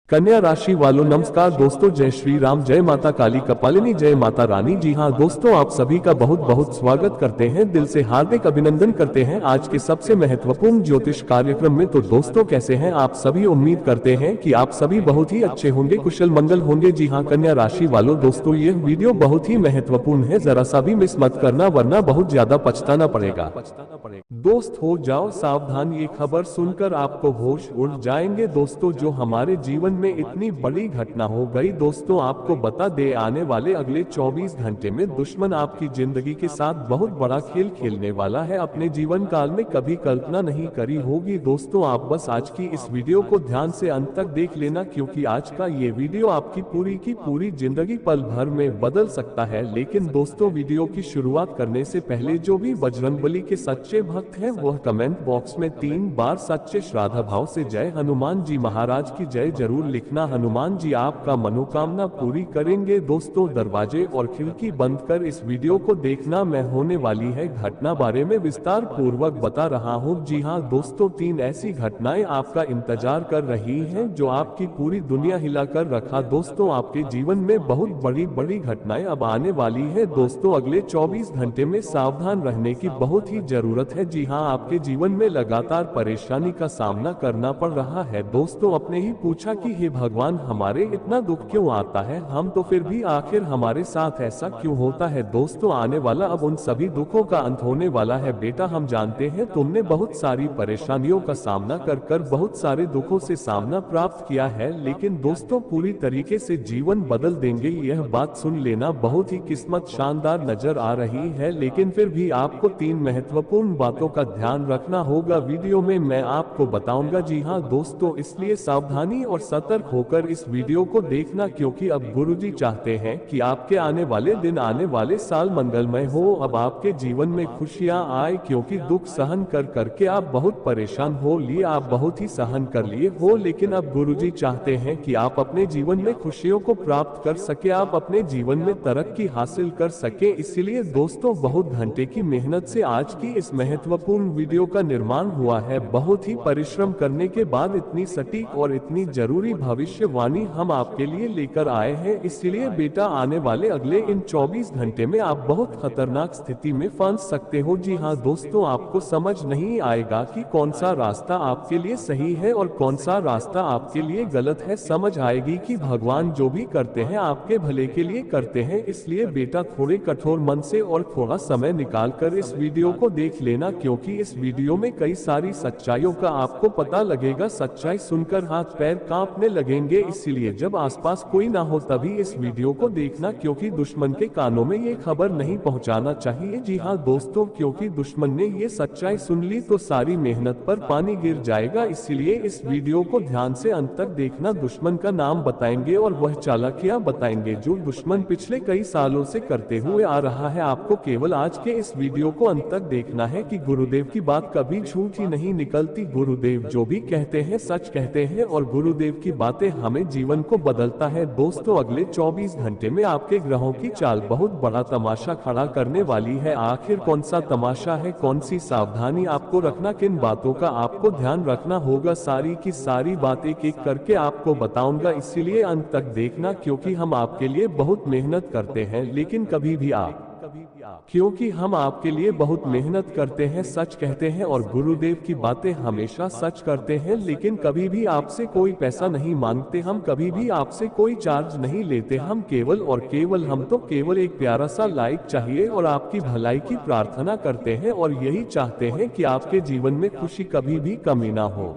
कन्या राशि वालों नमस्कार दोस्तों, जय श्री राम, जय माता काली कपालिनी, जय माता रानी। जी हाँ दोस्तों, आप सभी का बहुत बहुत स्वागत करते हैं, दिल से हार्दिक अभिनंदन करते हैं आज के सबसे महत्वपूर्ण ज्योतिष कार्यक्रम में। तो दोस्तों कैसे हैं आप सभी? उम्मीद करते हैं कि आप सभी बहुत ही अच्छे होंगे, कुशल मंगल होंगे। जी हाँ कन्या राशि वालों दोस्तों, ये वीडियो बहुत ही महत्वपूर्ण है, जरा सा भी मिस मत करना वरना बहुत ज्यादा पछताना पड़ेगा। दोस्त हो जाओ सावधान, ये खबर सुनकर आपको होश उड़ जाएंगे। दोस्तों जो हमारे जीवन में इतनी बड़ी घटना हो गई, दोस्तों आपको बता दे आने वाले अगले 24 घंटे में दुश्मन आपकी जिंदगी के साथ बहुत बड़ा खेल खेलने वाला है, अपने जीवन काल में कभी कल्पना नहीं करी होगी। दोस्तों आप बस आज की इस वीडियो को ध्यान से अंत तक देख लेना, क्योंकि आज का ये वीडियो आपकी पूरी की पूरी जिंदगी पल भर में बदल सकता है। लेकिन दोस्तों वीडियो की शुरुआत करने से पहले जो भी बजरंगबली के सच्चे भक्त हैं वह कमेंट बॉक्स में 3 बार सच्चे श्रद्धा भाव से जय हनुमान जी महाराज की जय जरूर लिखना। हनुमान जी आपका मनोकामना पूरी करेंगे। दोस्तों दरवाजे और खिड़की बंद कर इस वीडियो को देखना, मैं होने वाली है घटना बारे में विस्तार पूर्वक बता रहा हूँ। जी हाँ दोस्तों, 3 ऐसी घटनाएं आपका इंतजार कर रही हैं जो आपकी पूरी दुनिया हिलाकर रखा। दोस्तों आपके जीवन में बहुत बड़ी बड़ी घटनाएं अब आने वाली है। दोस्तों अगले 24 घंटे में सावधान रहने की बहुत ही जरूरत है। जी हाँ, आपके जीवन में लगातार परेशानी का सामना करना पड़ रहा है। दोस्तों अपने ही पूछा कि हे भगवान, हमारे इतना दुख क्यों आता है, हम तो फिर भी आखिर हमारे साथ ऐसा क्यों होता है। दोस्तों आने वाला अब उन सभी दुखों का अंत होने वाला है। बेटा हम जानते हैं तुमने बहुत सारी परेशानियों का सामना कर बहुत सारे दुखों से सामना प्राप्त किया है, लेकिन दोस्तों पूरी तरीके से जीवन बदल देंगे, यह बात सुन लेना। बहुत ही किस्मत शानदार नजर आ रही है, लेकिन फिर भी आपको 3 महत्वपूर्ण बातों का ध्यान रखना होगा। वीडियो में मैं आपको बताऊंगा। जी हाँ दोस्तों, इसलिए सावधानी और सतर्क होकर इस वीडियो को देखना, क्योंकि अब गुरुजी चाहते हैं कि आपके आने वाले दिन, आने वाले साल मंगलमय हो। अब आपके जीवन में खुशियां आए, क्योंकि दुख सहन कर करके आप बहुत परेशान हो लिए, आप बहुत ही सहन कर लिए हो, लेकिन अब गुरुजी चाहते हैं कि आप अपने जीवन में खुशियों को प्राप्त कर सके, आप अपने जीवन में तरक्की हासिल कर सके। इसलिए दोस्तों बहुत घंटे की मेहनत से आज की इस महत्वपूर्ण वीडियो का निर्माण हुआ है। बहुत ही परिश्रम करने के बाद इतनी सटीक और इतनी जरूरी भविष्यवाणी हम आपके लिए लेकर आए हैं। इसलिए बेटा आने वाले अगले इन 24 घंटे में आप बहुत खतरनाक स्थिति में फंस सकते हो। जी हाँ दोस्तों, आपको समझ नहीं आएगा कि कौन सा रास्ता आपके लिए सही है और कौन सा रास्ता आपके लिए गलत है। समझ आएगी कि भगवान जो भी करते हैं आपके भले के लिए करते हैं। इसलिए बेटा थोड़े कठोर मन से और थोड़ा समय निकाल कर इस वीडियो को देख लेना, क्योंकि इस वीडियो में कई सारी सच्चाइयों का आपको पता लगेगा। सच्चाई सुनकर हाथ पैर कांपने लगेंगे, इसीलिए जब आसपास कोई ना हो तभी इस वीडियो को देखना, क्योंकि दुश्मन के कानों में ये खबर नहीं पहुंचाना चाहिए। जी हाँ दोस्तों, क्योंकि दुश्मन ने ये सच्चाई सुन ली तो सारी मेहनत पर पानी गिर जाएगा। इसलिए इस वीडियो को ध्यान से अंत तक देखना। दुश्मन का नाम बताएंगे और वह चालाकियां बताएंगे जो दुश्मन पिछले कई सालों से करते हुए आ रहा है। आपको केवल आज के इस वीडियो को अंत तक देखना है कि गुरुदेव की बात कभी झूठी नहीं निकलती। गुरुदेव जो भी कहते हैं सच कहते हैं और गुरुदेव की बातें हमें जीवन को बदलता है। दोस्तों अगले 24 घंटे में आपके ग्रहों की चाल बहुत बड़ा तमाशा खड़ा करने वाली है। आखिर कौन सा तमाशा है, कौन सी सावधानी आपको रखना, किन बातों का आपको ध्यान रखना होगा, सारी की सारी बातें एक एक करके आपको बताऊंगा। इसीलिए अंत तक देखना, क्योंकि हम आपके लिए बहुत मेहनत करते हैं, लेकिन कभी भी आप क्योंकि हम आपके लिए बहुत मेहनत करते हैं, सच कहते हैं और गुरुदेव की बातें हमेशा सच करते हैं, लेकिन कभी भी आपसे कोई पैसा नहीं मांगते, हम कभी भी आपसे कोई चार्ज नहीं लेते। हम केवल और केवल, हम तो केवल एक प्यारा सा लाइक चाहिए और आपकी भलाई की प्रार्थना करते हैं, और यही चाहते हैं कि आपके जीवन में खुशी कभी भी कमी ना हो।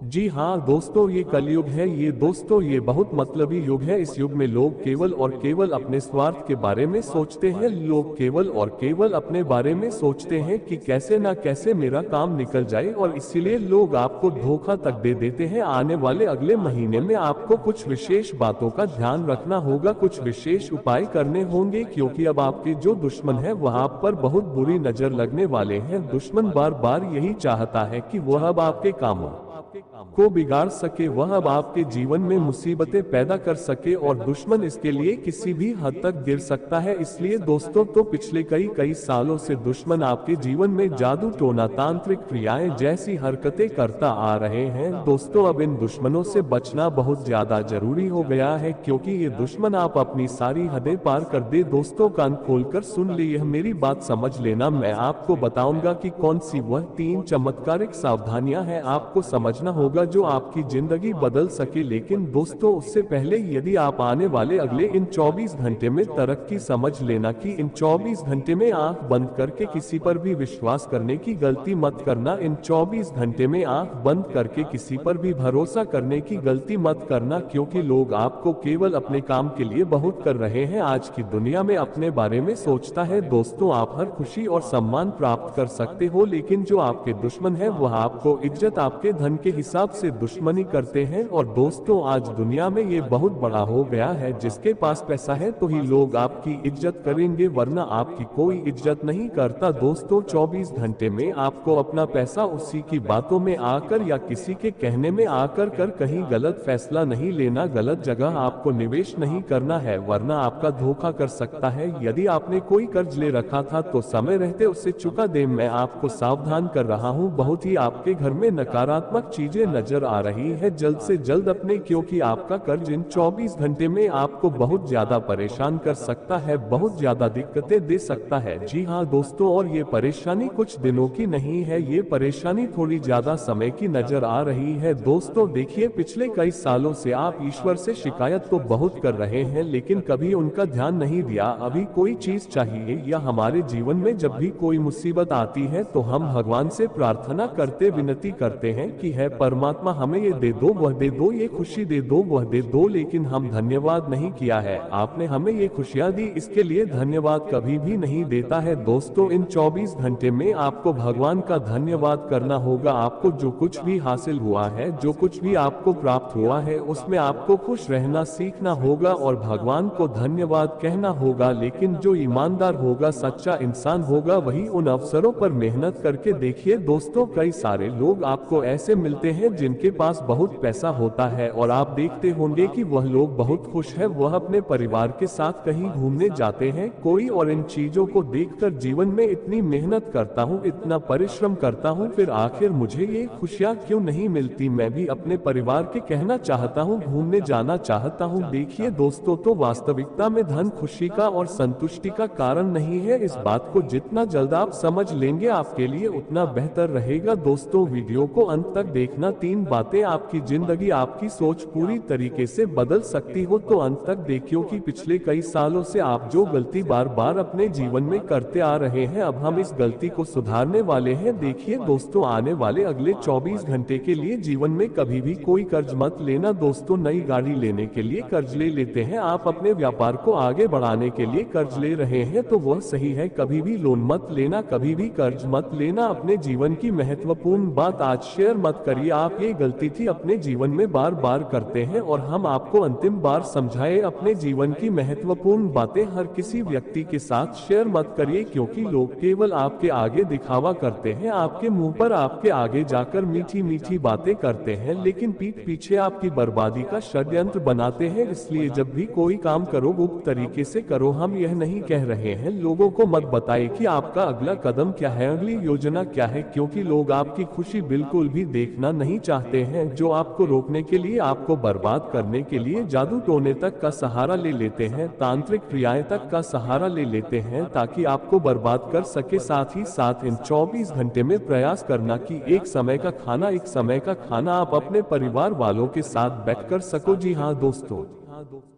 जी हाँ दोस्तों, ये कलयुग है, ये दोस्तों ये बहुत मतलबी युग है। इस युग में लोग केवल और केवल अपने स्वार्थ के बारे में सोचते हैं। लोग केवल और केवल अपने बारे में सोचते हैं कि कैसे ना कैसे मेरा काम निकल जाए, और इसीलिए लोग आपको धोखा तक दे देते हैं। आने वाले अगले महीने में आपको कुछ विशेष बातों का ध्यान रखना होगा, कुछ विशेष उपाय करने होंगे, क्योंकि अब आपके जो दुश्मन है वह आप पर बहुत बुरी नजर लगने वाले हैं। दुश्मन बार बार यही चाहता है कि वह अब आपके कामों को बिगाड़ सके, वह अब आपके जीवन में मुसीबतें पैदा कर सके और दुश्मन इसके लिए किसी भी हद तक गिर सकता है। इसलिए दोस्तों तो पिछले कई सालों से दुश्मन आपके जीवन में जादू टोना तांत्रिक क्रियाएं जैसी हरकतें करता आ रहे हैं। दोस्तों अब इन दुश्मनों से बचना बहुत ज्यादा जरूरी हो गया है, क्योंकि ये दुश्मन आप अपनी सारी हदें पार कर दे। दोस्तों कान खोलकर सुन ले, यह मेरी बात समझ लेना। मैं आपको बताऊंगा कि कौन सी वह 3 चमत्कारिक सावधानियां हैं आपको समझना होगा जो आपकी जिंदगी बदल सके। लेकिन दोस्तों उससे पहले यदि आप आने वाले अगले इन 24 घंटे में तरक्की, समझ लेना कि इन 24 घंटे में आंख बंद करके किसी पर भी विश्वास करने की गलती मत करना। इन 24 घंटे में आंख बंद करके किसी पर भी भरोसा करने की गलती मत करना, क्योंकि लोग आपको केवल अपने काम के लिए बहुत कर रहे हैं। आज की दुनिया में अपने बारे में सोचता है। दोस्तों आप हर खुशी और सम्मान प्राप्त कर सकते हो, लेकिन जो आपके दुश्मन है वह आपको इज्जत, आपके धन के हिसाब से दुश्मनी करते हैं। और दोस्तों आज दुनिया में ये बहुत बड़ा हो गया है, जिसके पास पैसा है तो ही लोग आपकी इज्जत करेंगे, वरना आपकी कोई इज्जत नहीं करता। दोस्तों 24 घंटे में आपको अपना पैसा उसी की बातों में आकर या किसी के कहने में आकर कर कहीं गलत फैसला नहीं लेना, गलत जगह आपको निवेश नहीं करना है, वरना आपका धोखा कर सकता है। यदि आपने कोई कर्ज ले रखा था तो समय रहते उसे चुका दे। मैं आपको सावधान कर रहा हूँ, बहुत ही आपके घर में नकारात्मक चीजें नजर आ रही है, जल्द से जल्द अपने, क्योंकि आपका कर्ज इन 24 घंटे में आपको बहुत ज्यादा परेशान कर सकता है, बहुत ज्यादा दिक्कतें दे सकता है। जी हाँ दोस्तों, और ये परेशानी कुछ दिनों की नहीं है, ये परेशानी थोड़ी ज्यादा समय की नजर आ रही है। दोस्तों देखिए, पिछले कई सालों से आप ईश्वर से शिकायत तो बहुत कर रहे हैं, लेकिन कभी उनका ध्यान नहीं दिया। अभी कोई चीज चाहिए या हमारे जीवन में जब भी कोई मुसीबत आती है तो हम भगवान से प्रार्थना करते, विनती करते हैं कि है परमात्मा हमें ये दे दो, वह दे दो, ये खुशी दे दो, वह दे दो, लेकिन हम धन्यवाद नहीं किया है। आपने हमें ये खुशियां दी, इसके लिए धन्यवाद कभी भी नहीं देता है। दोस्तों इन 24 घंटे में आपको भगवान का धन्यवाद करना होगा। आपको जो कुछ भी हासिल हुआ है, जो कुछ भी आपको प्राप्त हुआ है, उसमें आपको खुश रहना सीखना होगा और भगवान को धन्यवाद कहना होगा। लेकिन जो ईमानदार होगा, सच्चा इंसान होगा, वही उन अवसरों पर मेहनत करके देखिए। दोस्तों कई सारे लोग आपको ऐसे मिलते हैं जिनके पास बहुत पैसा होता है और आप देखते होंगे कि वह लोग बहुत खुश है, वह अपने परिवार के साथ कहीं घूमने जाते हैं कोई, और इन चीजों को देखकर जीवन में इतनी मेहनत करता हूँ, इतना परिश्रम करता हूँ, फिर आखिर मुझे ये खुशियाँ क्यों नहीं मिलती। मैं भी अपने परिवार के कहना चाहता हूँ, घूमने जाना चाहता हूँ। देखिए दोस्तों, तो वास्तविकता में धन खुशी का और संतुष्टि का कारण नहीं है। इस बात को जितना जल्द आप समझ लेंगे आपके लिए उतना बेहतर रहेगा। दोस्तों वीडियो को अंत तक देखना, 3 बातें आपकी जिंदगी, आपकी सोच पूरी तरीके से बदल सकती हो, तो अंत तक देखियो कि पिछले कई सालों से आप जो गलती बार बार अपने जीवन में करते आ रहे हैं, अब हम इस गलती को सुधारने वाले हैं। देखिए दोस्तों, आने वाले अगले 24 घंटे के लिए जीवन में कभी भी कोई कर्ज मत लेना। दोस्तों नई गाड़ी लेने के लिए कर्ज ले लेते हैं, आप अपने व्यापार को आगे बढ़ाने के लिए कर्ज ले रहे हैं तो वह सही है, कभी भी लोन मत लेना, कभी भी कर्ज मत लेना। अपने जीवन की महत्वपूर्ण बात आज शेयर मत करिए। आप ये गलती थी अपने जीवन में बार बार करते हैं और हम आपको अंतिम बार समझाए, अपने जीवन की महत्वपूर्ण बातें हर किसी व्यक्ति के साथ शेयर मत करिए, क्योंकि लोग केवल आपके आगे दिखावा करते हैं, आपके मुंह पर आपके आगे जाकर मीठी मीठी बातें करते हैं, लेकिन पीठ पीछे आपकी बर्बादी का षड्यंत्र बनाते हैं। इसलिए जब भी कोई काम करो गुप्त तरीके से करो। हम यह नहीं कह रहे हैं लोगों को मत बताइए कि आपका अगला कदम क्या है, अगली योजना क्या है, क्योंकि लोग आपकी खुशी बिल्कुल भी देखना नहीं चाहते हैं। जो आपको रोकने के लिए, आपको बर्बाद करने के लिए जादू टोने तक का सहारा ले लेते हैं, तांत्रिक क्रियाएं तक का सहारा ले लेते हैं ताकि आपको बर्बाद कर सके। साथ ही साथ इन 24 घंटे में प्रयास करना कि एक समय का खाना आप अपने परिवार वालों के साथ बैठकर सको। जी हाँ दोस्तों,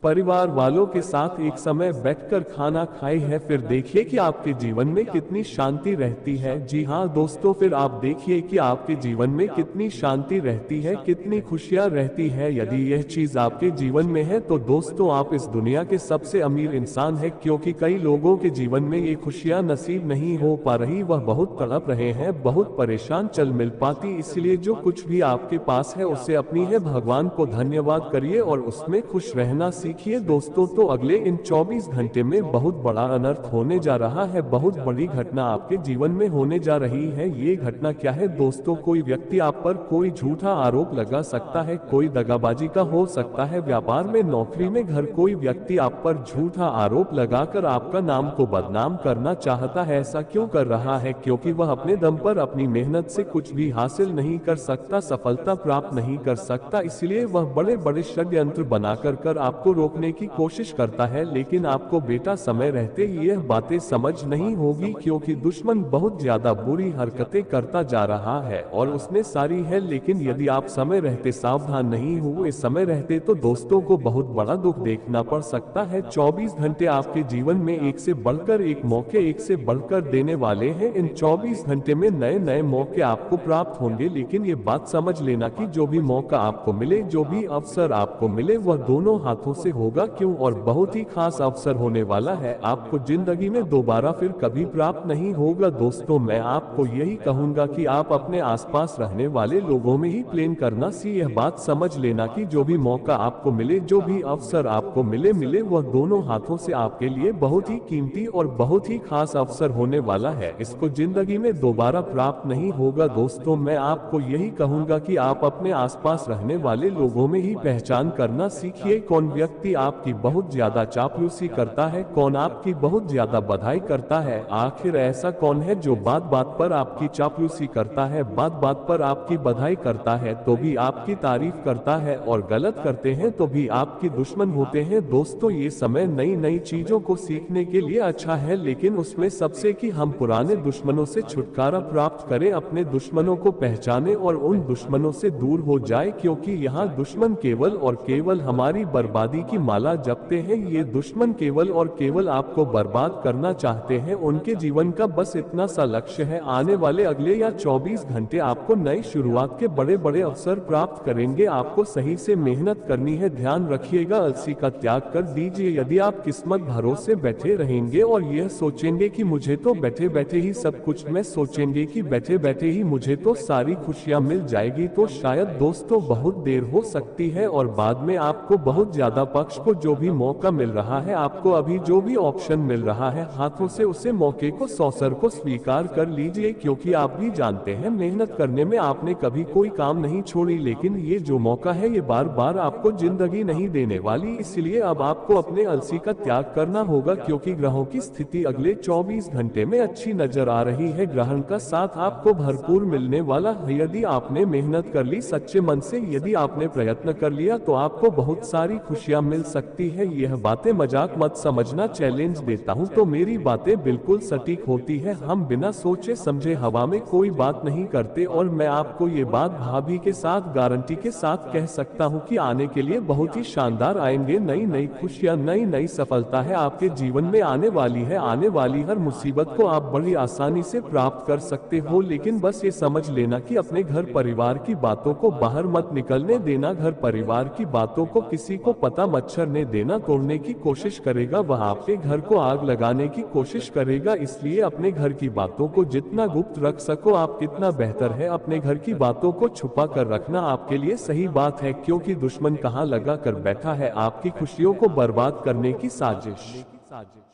परिवार वालों के साथ एक समय बैठकर खाना खाए है, फिर देखिए कि आपके जीवन में कितनी शांति रहती है। जी हाँ दोस्तों, फिर आप देखिए कि आपके जीवन में कितनी शांति रहती है, कितनी खुशियाँ रहती है। यदि यह चीज आपके जीवन में है तो दोस्तों आप इस दुनिया के सबसे अमीर इंसान है, क्योंकि कई लोगों के जीवन में ये खुशियाँ नसीब नहीं हो पा रही, वह बहुत तड़प रहे हैं, बहुत परेशान चल मिल पाती। इसलिए जो कुछ भी आपके पास है उसे अपनी है भगवान को धन्यवाद करिए और उसमें खुश रहना रहना सीखिए। दोस्तों तो अगले इन 24 घंटे में बहुत बड़ा अनर्थ होने जा रहा है, बहुत बड़ी घटना आपके जीवन में होने जा रही है। ये घटना क्या है दोस्तों? कोई व्यक्ति आप पर कोई झूठा आरोप लगा सकता है, कोई दगाबाजी का हो सकता है, व्यापार में, नौकरी में, घर, कोई व्यक्ति आप पर झूठा आरोप लगाकर आपका नाम को बदनाम करना चाहता है। ऐसा क्यों कर रहा है? क्योंकि वह अपने दम पर अपनी मेहनत से कुछ भी हासिल नहीं कर सकता, सफलता प्राप्त नहीं कर सकता, इसलिए वह बड़े बड़े षड्यंत्र बनाकर आपको रोकने की कोशिश करता है। लेकिन आपको बेटा समय रहते ही यह बातें समझ नहीं होगी, क्योंकि दुश्मन बहुत ज्यादा बुरी हरकतें करता जा रहा है और उसने सारी है। लेकिन यदि आप समय रहते सावधान नहीं हुए, समय रहते, तो दोस्तों को बहुत बड़ा दुख देखना पड़ सकता है। 24 घंटे आपके जीवन में एक से बढ़कर एक मौके, एक से बढ़कर देने वाले हैं। इन 24 घंटे में नए नए मौके आपको प्राप्त होंगे। लेकिन ये बात समझ लेना कि जो भी मौका आपको मिले, जो भी अवसर आपको मिले, वह दोनों हाथों से होगा। क्यों? और बहुत ही खास अवसर होने वाला है, आपको जिंदगी में दोबारा फिर कभी प्राप्त नहीं होगा। दोस्तों मैं आपको यही कहूंगा कि आप अपने आसपास रहने वाले लोगों में ही प्लेन करना सी। यह बात समझ लेना कि जो भी मौका आपको मिले, जो भी अवसर आपको मिले, वह दोनों हाथों से आपके लिए बहुत ही कीमती और बहुत ही खास अवसर होने वाला है। इसको जिंदगी में दोबारा प्राप्त नहीं होगा। दोस्तों मैं आपको यही कहूंगा कि आप अपने आसपास रहने वाले लोगों में ही पहचान करना सीखिए। कौन व्यक्ति आपकी बहुत ज्यादा चापलूसी करता है, कौन आपकी बहुत ज्यादा बधाई करता है, आखिर ऐसा कौन है जो बात बात पर आपकी चापलूसी करता है, बात बात पर आपकी बधाई करता है तो भी आपकी तारीफ करता है, और गलत करते हैं तो भी आपकी दुश्मन होते हैं। दोस्तों ये समय नई नई चीजों को सीखने के लिए अच्छा है, लेकिन उसमें सबसे कि हम पुराने दुश्मनों से छुटकारा प्राप्त करें, अपने दुश्मनों को पहचाने और उन दुश्मनों से दूर हो जाए। क्योंकि यहाँ दुश्मन केवल और केवल हमारी बर्बादी की माला जपते हैं। ये दुश्मन केवल और केवल आपको बर्बाद करना चाहते हैं। उनके जीवन का बस इतना सा लक्ष्य है, आने वाले अगले या 24 घंटे आपको नई शुरुआत के बड़े बड़े अवसर प्राप्त करेंगे। आपको सही से मेहनत करनी है। ध्यान रखिएगा, आलसी का त्याग कर दीजिए। यदि आप किस्मत भरोसे बैठे रहेंगे और यह सोचेंगे कि मुझे तो बैठे बैठे ही सब कुछ, मैं सोचेंगे कि बैठे बैठे ही मुझे तो सारी खुशियां मिल जाएगी, तो शायद दोस्तों बहुत देर हो सकती है और बाद में आपको बहुत ज्यादा पक्ष को जो भी मौका मिल रहा है, आपको अभी जो भी ऑप्शन मिल रहा है हाथों से, उसे मौके को, अवसर को स्वीकार कर लीजिए। क्योंकि आप भी जानते हैं मेहनत करने में आपने कभी कोई काम नहीं छोड़ी, लेकिन ये जो मौका है ये बार बार आपको जिंदगी नहीं देने वाली। इसलिए अब आपको अपने आलसी का त्याग करना होगा, क्योंकि ग्रहों की स्थिति अगले 24 घंटे में अच्छी नजर आ रही है। ग्रहण का साथ आपको भरपूर मिलने वाला है। यदि आपने मेहनत कर ली सच्चे मन से, यदि आपने प्रयत्न कर लिया, तो आपको बहुत सारी खुशियां मिल सकती है। यह बातें मजाक मत समझना, चैलेंज देता हूं तो मेरी बातें बिल्कुल सटीक होती है। हम बिना सोचे समझे हवा में कोई बात नहीं करते, और मैं आपको ये बात भाभी के साथ गारंटी के साथ कह सकता हूं कि आने के लिए बहुत ही शानदार आएंगे। नई नई खुशियां, नई नई सफलता है आपके जीवन में आने वाली है। आने वाली हर मुसीबत को आप बड़ी आसानी से प्राप्त कर सकते हो। लेकिन बस ये समझ लेना कि अपने घर परिवार की बातों को बाहर मत निकलने देना। घर परिवार की बातों को किसी को पता मच्छर ने देना, तोड़ने की कोशिश करेगा, वह आपके घर को आग लगाने की कोशिश करेगा। इसलिए अपने घर की बातों को जितना गुप्त रख सको आप कितना बेहतर है। अपने घर की बातों को छुपा कर रखना आपके लिए सही बात है, क्योंकि दुश्मन कहाँ लगा कर बैठा है आपकी खुशियों को बर्बाद करने की साजिश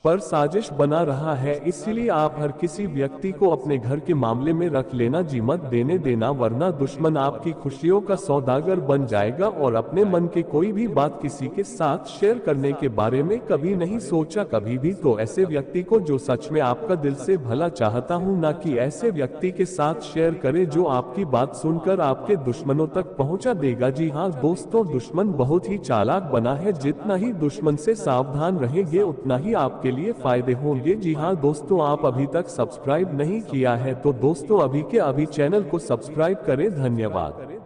पर साजिश बना रहा है। इसीलिए आप हर किसी व्यक्ति को अपने घर के मामले में रख लेना, जी मत देने देना, वरना दुश्मन आपकी खुशियों का सौदागर बन जाएगा। और अपने मन के कोई भी बात किसी के साथ शेयर करने के बारे में कभी नहीं सोचा कभी भी, तो ऐसे व्यक्ति को जो सच में आपका दिल से भला चाहता हूँ, ना कि ऐसे व्यक्ति के साथ शेयर करे जो आपकी बात सुनकर आपके दुश्मनों तक पहुँचा देगा। जी हाँ दोस्तों, दुश्मन बहुत ही चालाक बना है। जितना ही दुश्मन से सावधान रहेंगे उतना ही आपके लिए फायदे होंगे। जी हाँ दोस्तों, आप अभी तक सब्सक्राइब नहीं किया है तो दोस्तों अभी के अभी चैनल को सब्सक्राइब करें। धन्यवाद।